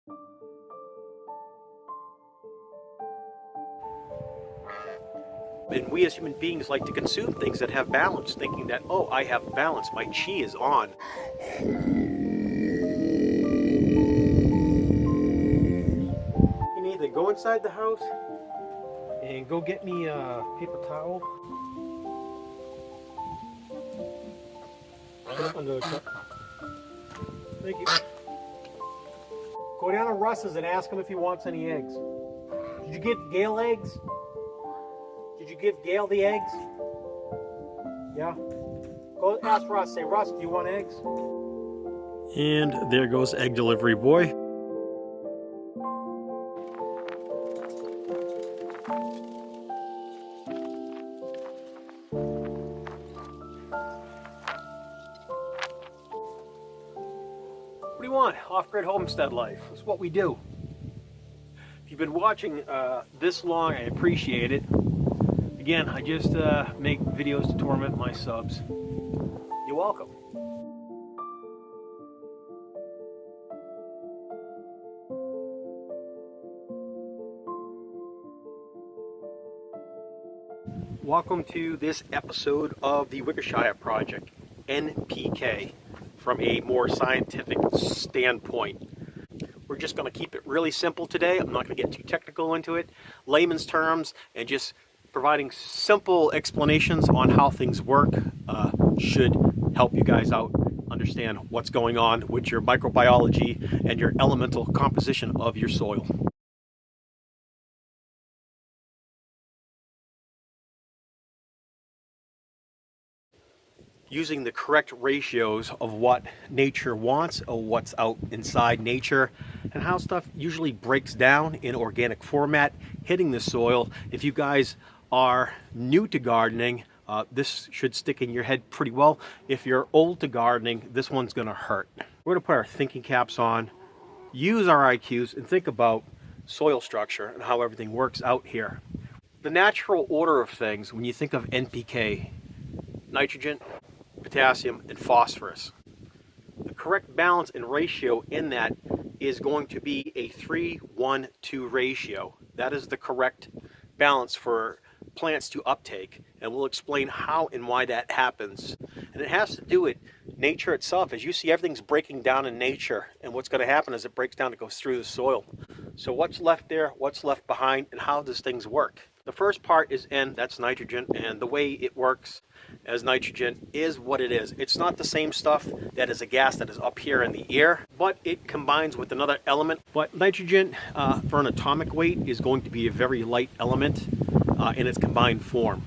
And we as human beings like to consume things that have balance, thinking that, oh, I have balance, my chi is on. You need to go inside the house and go get me a paper towel. Put it under the cup. Thank you. Go down to Russ's and ask him if he wants any eggs. Did you give Gail eggs? Did you give Gail the eggs? Yeah? Go ask Russ. Say, Russ, do you want eggs? And there goes egg delivery boy. What do you want? Off-grid homestead life. It's what we do. If you've been watching this long, I appreciate it. Again, I just make videos to torment my subs. You're welcome. Welcome to this episode of the WickerShire project, NPK, from a more scientific standpoint. We're just going to keep it really simple today. I'm not going to get too technical into it. Layman's terms and just providing simple explanations on how things work should help you guys out understand what's going on with your microbiology and your elemental composition of your soil. Using the correct ratios of what nature wants or what's out inside nature and how stuff usually breaks down in organic format hitting the soil. If you guys are new to gardening, this should stick in your head pretty well. If you're old to gardening, this one's going to hurt. We're going to put our thinking caps on, use our IQs, and think about soil structure and how everything works out here. The natural order of things when you think of NPK, nitrogen, potassium, and phosphorus. The correct balance and ratio in that is going to be a 3-1-2 ratio. That is the correct balance for plants to uptake, and we'll explain how and why that happens. And it has to do with nature itself. As you see, everything's breaking down in nature, and what's going to happen is it breaks down, it goes through the soil. So what's left there, what's left behind, and how does things work? The first part is N, that's nitrogen, and the way it works as nitrogen is what it is. It's not the same stuff that is a gas that is up here in the air, but it combines with another element. But nitrogen, for an atomic weight, is going to be a very light element in its combined form.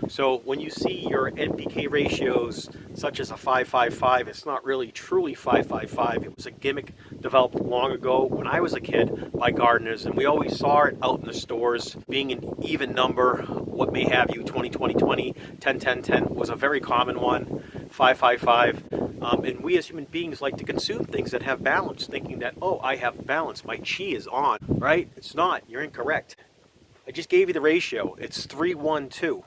So when you see your NPK ratios such as a 5-5-5, it's not really truly 5-5-5. It was a gimmick developed long ago when I was a kid by gardeners, and we always saw it out in the stores being an even number, what may have you, 20-20-20, 10-10-10 was a very common one, 5-5-5. And we as human beings like to consume things that have balance, thinking that, oh, I have balance, my chi is on, right? It's not, you're incorrect. I just gave you the ratio, it's 3-1-2.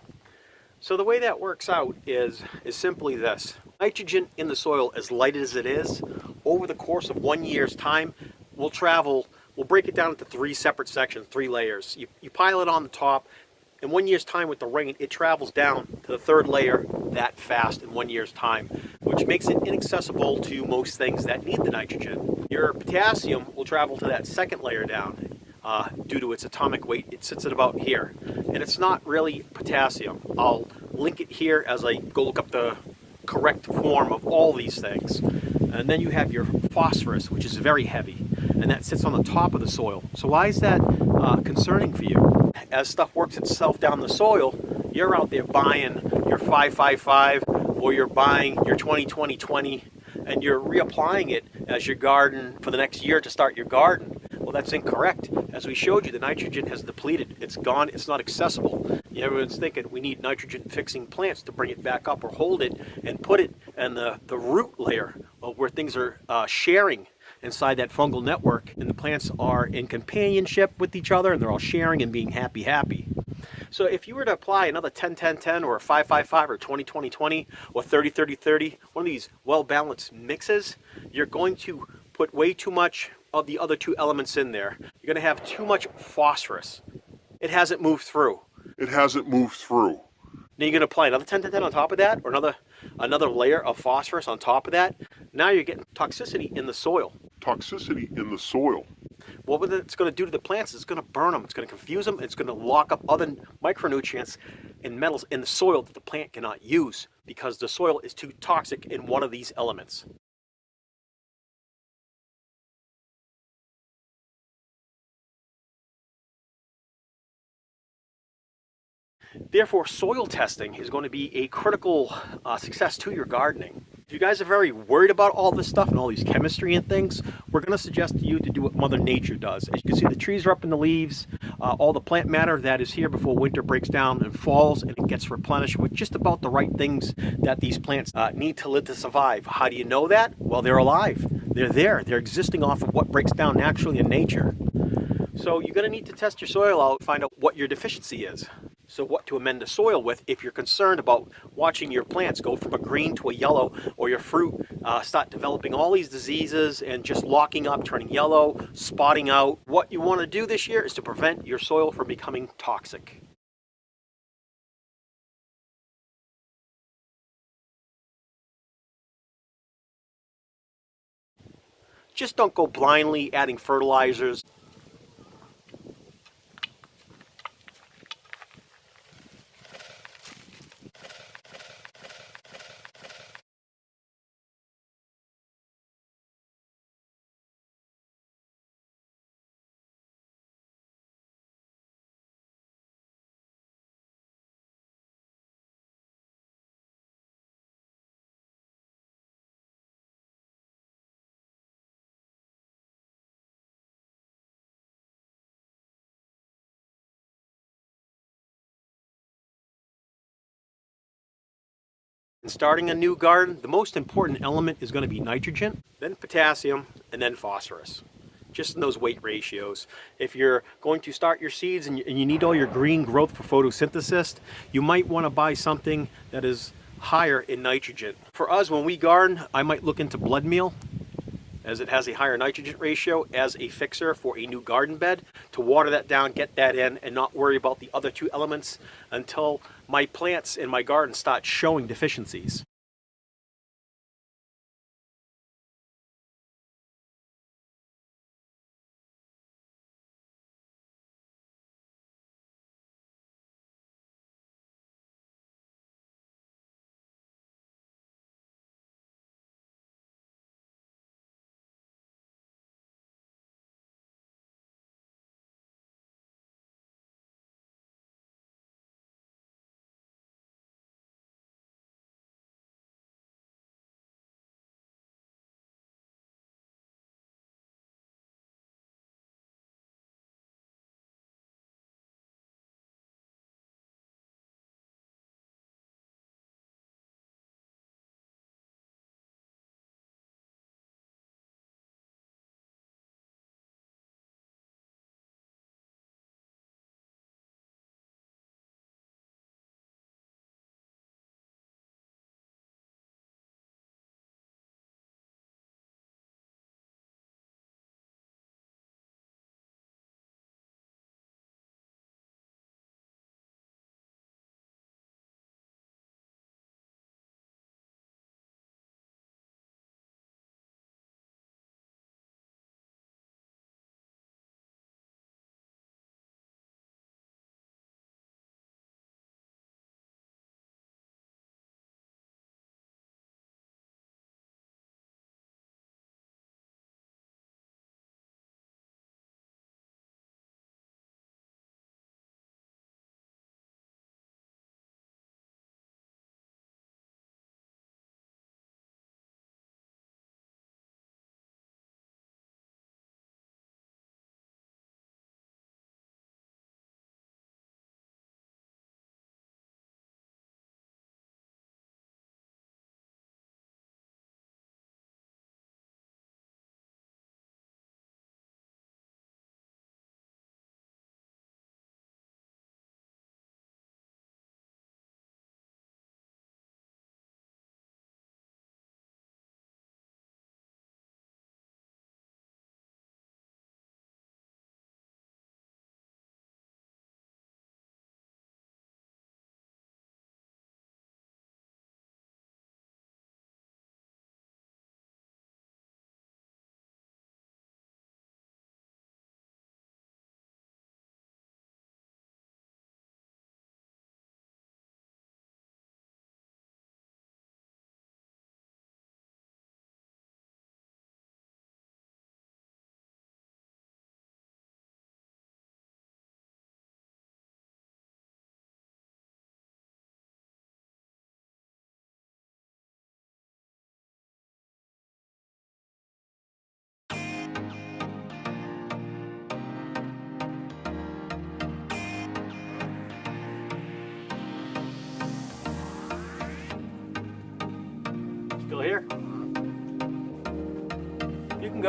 So the way that works out is simply this. Nitrogen in the soil, as light as it is, over the course of 1 year's time, we'll break it down into 3 separate sections, 3 layers. You pile it on the top. In 1 year's time with the rain, it travels down to the 3rd layer that fast in 1 year's time, which makes it inaccessible to most things that need the nitrogen. Your potassium will travel to that 2nd layer down. Due to its atomic weight, it sits at about here. And it's not really potassium. I'll link it here as I go look up the correct form of all these things. And then you have your phosphorus, which is very heavy, and that sits on the top of the soil. So why is that concerning for you? As stuff works itself down the soil, you're out there buying your 5-5-5, or you're buying your 20-20-20, and you're reapplying it as your garden for the next year to start your garden. Well, that's incorrect. As we showed you, the nitrogen has depleted. It's gone. It's not accessible. Everyone's thinking we need nitrogen-fixing plants to bring it back up or hold it and put it in the root layer where things are sharing inside that fungal network, and the plants are in companionship with each other, and they're all sharing and being happy. So if you were to apply another 10-10-10 or a 5-5-5 or 20-20-20 or 30-30-30, one of these well-balanced mixes, you're going to put way too much of the other two elements in there, you're going to have too much phosphorus. It hasn't moved through. It hasn't moved through. Then you're going to apply another 10-10 on top of that, or another layer of phosphorus on top of that. Now you're getting toxicity in the soil. Toxicity in the soil. What it's going to do to the plants is it's going to burn them. It's going to confuse them. It's going to lock up other micronutrients and metals in the soil that the plant cannot use because the soil is too toxic in one of these elements. Therefore, soil testing is going to be a critical success to your gardening. If you guys are very worried about all this stuff and all these chemistry and things, we're going to suggest to you to do what Mother Nature does. As you can see, the trees are up in the leaves, all the plant matter that is here before winter breaks down and falls, and it gets replenished with just about the right things that these plants need to live to survive. How do you know that? Well, they're alive. They're there. They're existing off of what breaks down naturally in nature. So you're going to need to test your soil out, find out what your deficiency is. So what to amend the soil with if you're concerned about watching your plants go from a green to a yellow, or your fruit start developing all these diseases and just locking up, turning yellow, spotting out. What you want to do this year is to prevent your soil from becoming toxic. Just don't go blindly adding fertilizers. In starting a new garden, the most important element is going to be nitrogen, then potassium, and then phosphorus. Just in those weight ratios. If you're going to start your seeds and you need all your green growth for photosynthesis, you might want to buy something that is higher in nitrogen. For us, when we garden, I might look into blood meal, as it has a higher nitrogen ratio, as a fixer for a new garden bed, to water that down, get that in, and not worry about the other two elements until my plants in my garden start showing deficiencies.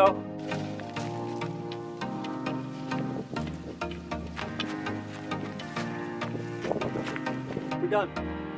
go. We're done.